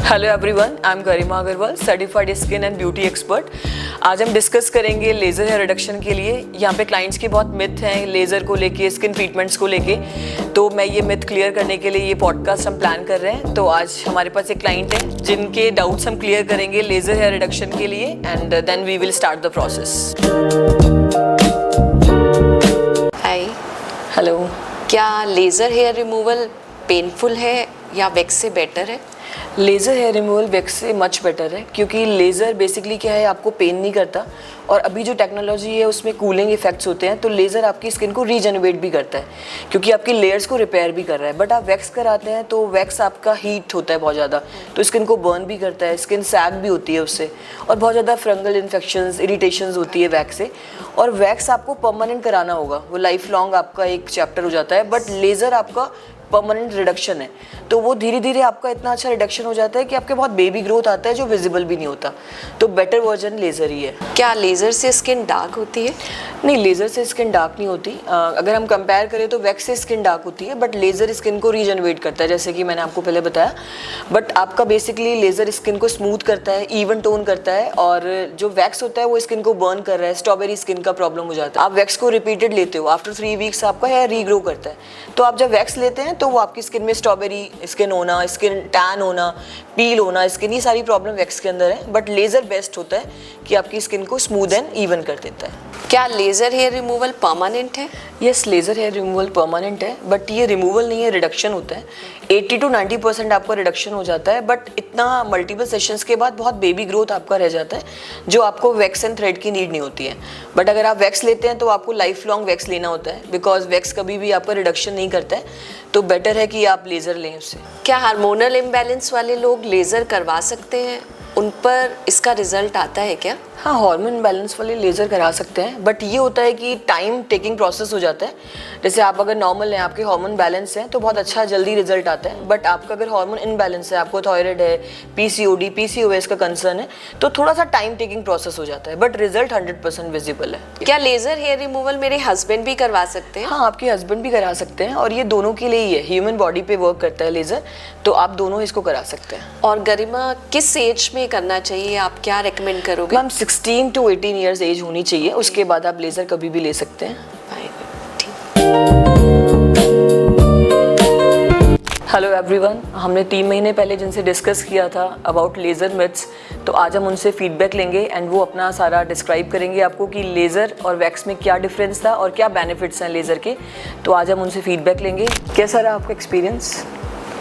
Hello everyone, I am Garima Agarwal, certified skin and beauty expert. आज हम discuss करेंगे laser hair reduction के लिए। यहाँ पे क्लाइंट्स के बहुत मिथ हैं लेज़र को लेके, स्किन ट्रीटमेंट्स को लेके, तो मैं ये मिथ क्लियर करने के लिए ये पॉडकास्ट हम प्लान कर रहे हैं। तो आज हमारे पास एक क्लाइंट है जिनके डाउट्स हम क्लियर करेंगे लेज़र हेयर रिडक्शन के लिए, and then we will start the process. Hi. Hello. क्या लेज़र हेयर रिमूवल पेनफुल है या वैक्स से बेटर है? लेज़र हेयर रिमूवल वैक्स से मच बेटर है, क्योंकि लेज़र बेसिकली क्या है, आपको पेन नहीं करता, और अभी जो टेक्नोलॉजी है उसमें कूलिंग इफेक्ट्स होते हैं, तो लेज़र आपकी स्किन को रीजनरेट भी करता है, क्योंकि आपकी लेयर्स को रिपेयर भी कर रहा है। बट आप वैक्स कराते हैं तो वैक्स आपका हीट होता है बहुत ज़्यादा, तो स्किन को बर्न भी करता है, स्किन सैग भी होती है उससे, और बहुत ज़्यादा फंगल इन्फेक्शंस, इरिटेशंस होती है वैक्स से। और वैक्स आपको परमानेंट कराना होगा, वो लाइफ लॉन्ग आपका एक चैप्टर हो जाता है। बट लेज़र आपका परमानेंट रिडक्शन है, तो वो धीरे धीरे आपका इतना अच्छा रिडक्शन हो जाता है कि आपके बहुत बेबी ग्रोथ आता है जो विजिबल भी नहीं होता। तो बेटर वर्जन लेज़र ही है। क्या लेज़र से स्किन डार्क होती है? नहीं, लेज़र से स्किन डार्क नहीं होती। अगर हम कंपेयर करें तो वैक्स से स्किन डार्क होती है, बट लेज़र स्किन को रीजनरेट करता है, जैसे कि मैंने आपको पहले बताया। बट आपका बेसिकली लेज़र स्किन को स्मूथ करता है, इवन टोन करता है, और जो वैक्स होता है वो स्किन को बर्न कर रहा है, स्ट्रॉबेरी स्किन का प्रॉब्लम हो जाता है। आप वैक्स को रिपीटेड लेते हो, आफ्टर 3 वीक्स आपका हेयर रीग्रो करता है। तो आप जब वैक्स लेते हैं तो वो आपकी स्किन में स्ट्रॉबेरी स्किन होना, स्किन टैन होना, पील होना, स्किन, ये सारी प्रॉब्लम वैक्स के अंदर है। बट लेज़र बेस्ट होता है कि आपकी स्किन को स्मूथ एंड इवन कर देता है। क्या लेज़र हेयर रिमूवल परमानेंट है? Yes, laser hair removal permanent है, बट ये रिमूवल नहीं है, रिडक्शन होता है। 80 to 90% आपका रिडक्शन हो जाता है, बट इतना मल्टीपल सेशंस के बाद बहुत बेबी ग्रोथ आपका रह जाता है, जो आपको वैक्स एंड थ्रेड की नीड नहीं होती है। बट अगर आप वैक्स लेते हैं तो आपको लाइफ लॉन्ग वैक्स लेना होता है, बिकॉज वैक्स कभी भी आपका रिडक्शन नहीं करता है, तो बेटर है कि आप लेज़र लें उससे। क्या हार्मोनल इम्बैलेंस वाले लोग लेज़र करवा सकते हैं? उन पर इसका रिजल्ट आता है क्या? हाँ, हार्मोन बैलेंस वाले लेज़र करा सकते हैं, बट ये होता है कि टाइम टेकिंग प्रोसेस हो जाता है। जैसे आप अगर नॉर्मल हैं, आपके हार्मोन बैलेंस है, तो बहुत अच्छा जल्दी रिजल्ट आता है। बट आपका अगर हार्मोन इनबैलेंस है, आपको थायराइड है, पीसीओडी, पीसीओएस का कंसर्न है, तो थोड़ा सा टाइम टेकिंग प्रोसेस हो जाता है, बट रिजल्ट 100% विजिबल है। क्या लेज़र हेयर रिमूवल मेरे हस्बैंड भी करवा सकते हैं? हाँ, आपके हस्बैंड भी करा सकते हैं, और ये दोनों के लिए ही है, ह्यूमन बॉडी पे वर्क करता है लेज़र, तो आप दोनों इसको करा सकते हैं। और गरिमा, किस एज में करना चाहिए? आप क्या रेकमेंड करोगे? मैम 16 to 18 ईयर्स एज होनी चाहिए, उसके बाद आप लेज़र कभी भी ले सकते हैं। हेलो एवरीवन, हमने 3 महीने पहले जिनसे डिस्कस किया था अबाउट लेज़र मिथ्स, तो आज हम उनसे फीडबैक लेंगे एंड वो अपना सारा डिस्क्राइब करेंगे आपको कि लेज़र और वैक्स में क्या डिफरेंस था और क्या बेनिफिट्स हैं लेज़र के। तो आज हम उनसे फीडबैक लेंगे। कैसा रहा आपका एक्सपीरियंस?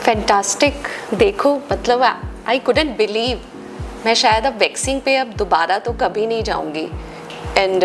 फैंटास्टिक। देखो, मतलब आई कुडंट बिलीव, मैं शायद अब वैक्सिंग पे अब दोबारा तो कभी नहीं जाऊंगी। एंड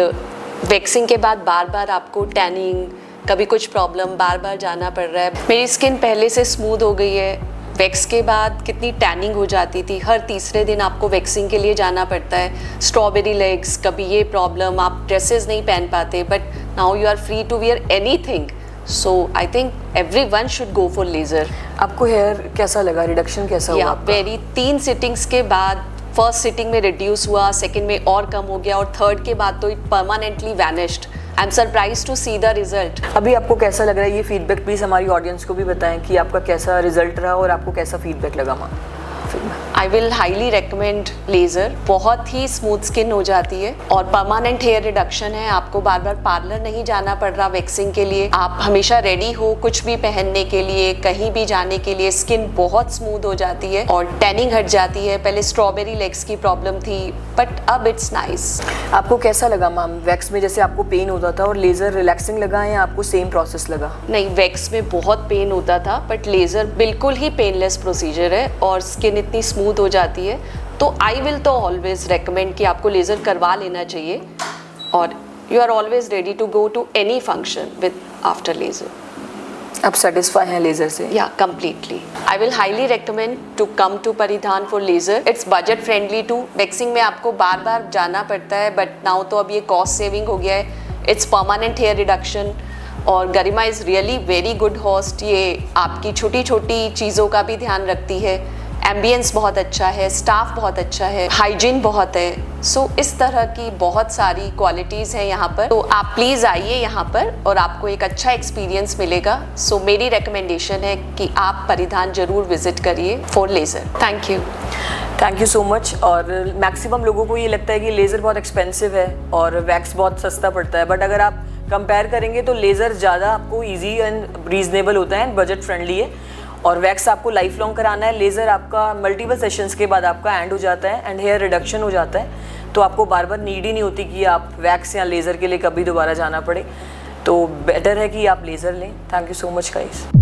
वैक्सिंग के बाद बार बार आपको टैनिंग, कभी कुछ प्रॉब्लम, बार बार जाना पड़ रहा है। मेरी स्किन पहले से स्मूथ हो गई है। वैक्स के बाद कितनी टैनिंग हो जाती थी, हर तीसरे दिन आपको वैक्सिंग के लिए जाना पड़ता है। स्ट्रॉबेरी लेग्स, कभी ये प्रॉब्लम, आप ड्रेसेस नहीं पहन पाते, but now you are free to wear anything. So I think everyone should go for laser. आपको हेयर कैसा लगा, रिडक्शन कैसा हुआ? वेरी 3 सिटिंग्स के बाद, फर्स्ट सिटिंग में रिड्यूस हुआ, सेकंड में और कम हो गया, और थर्ड के बाद तो it permanently vanished. I am surprise to see the result. अभी आपको कैसा लग रहा है? ये फीडबैक प्लीज़ हमारी ऑडियंस को भी बताएं कि आपका कैसा रिजल्ट रहा और आपको कैसा फीडबैक लगा। आई विल हाईली रिकमेंड लेज़र। बहुत ही स्मूथ स्किन हो जाती है और परमानेंट हेयर रिडक्शन है। आपको बार बार पार्लर नहीं जाना पड़ रहा वैक्सिंग के लिए। आप हमेशा रेडी हो कुछ भी पहनने के लिए, कहीं भी जाने के लिए। स्किन बहुत स्मूथ हो जाती है और टैनिंग हट जाती है। पहले स्ट्रॉबेरी लेग्स की प्रॉब्लम थी, बट अब इट्स नाइस। आपको कैसा लगा मैम? वैक्स में जैसे आपको पेन होता था और लेज़र रिलैक्सिंग लगा या आपको सेम प्रोसेस लगा? नहीं, वैक्स में बहुत पेन होता था, बट लेज़र बिल्कुल ही पेनलेस प्रोसीजर है और स्किन इतनी स्मूथ हो जाती है। तो आई विल तो ऑलवेज रेकमेंड कि आपको लेज़र करवा लेना चाहिए, और you are always ready to go to any function with after laser. आप सेटिस्फाई हैं लेज़र से? या completely. I will highly recommend to come to Paridhan for laser. It's budget friendly too. Waxing में आपको बार बार जाना पड़ता है, बट नाउ तो अब ये कॉस्ट सेविंग हो गया है। इट्स परमानेंट हेयर रिडक्शन, और Garima is really very good host. ये आपकी छोटी छोटी चीज़ों का भी ध्यान रखती है। एम्बियंस बहुत अच्छा है, स्टाफ बहुत अच्छा है, हाइजीन बहुत है। सो इस तरह की बहुत सारी क्वालिटीज़ हैं यहाँ पर। तो आप प्लीज़ आइए यहाँ पर और आपको एक अच्छा एक्सपीरियंस मिलेगा। सो मेरी रिकमेंडेशन है कि आप परिधान ज़रूर विजिट करिए for laser. Thank you. Thank you so much. और मैक्सिमम लोगों को ये लगता है कि लेज़र बहुत एक्सपेंसिव है और वैक्स बहुत सस्ता पड़ता है, बट अगर आप कंपेयर करेंगे तो लेज़र ज़्यादा आपको इजी एंड रीजनेबल होता है एंड बजट फ्रेंडली है। और वैक्स आपको लाइफ लॉन्ग कराना है, लेज़र आपका मल्टीपल सेशंस के बाद आपका एंड हो जाता है एंड हेयर रिडक्शन हो जाता है, तो आपको बार बार नीड ही नहीं होती कि आप वैक्स या लेज़र के लिए कभी दोबारा जाना पड़े। तो बेटर है कि आप लेज़र लें। Thank you so much guys.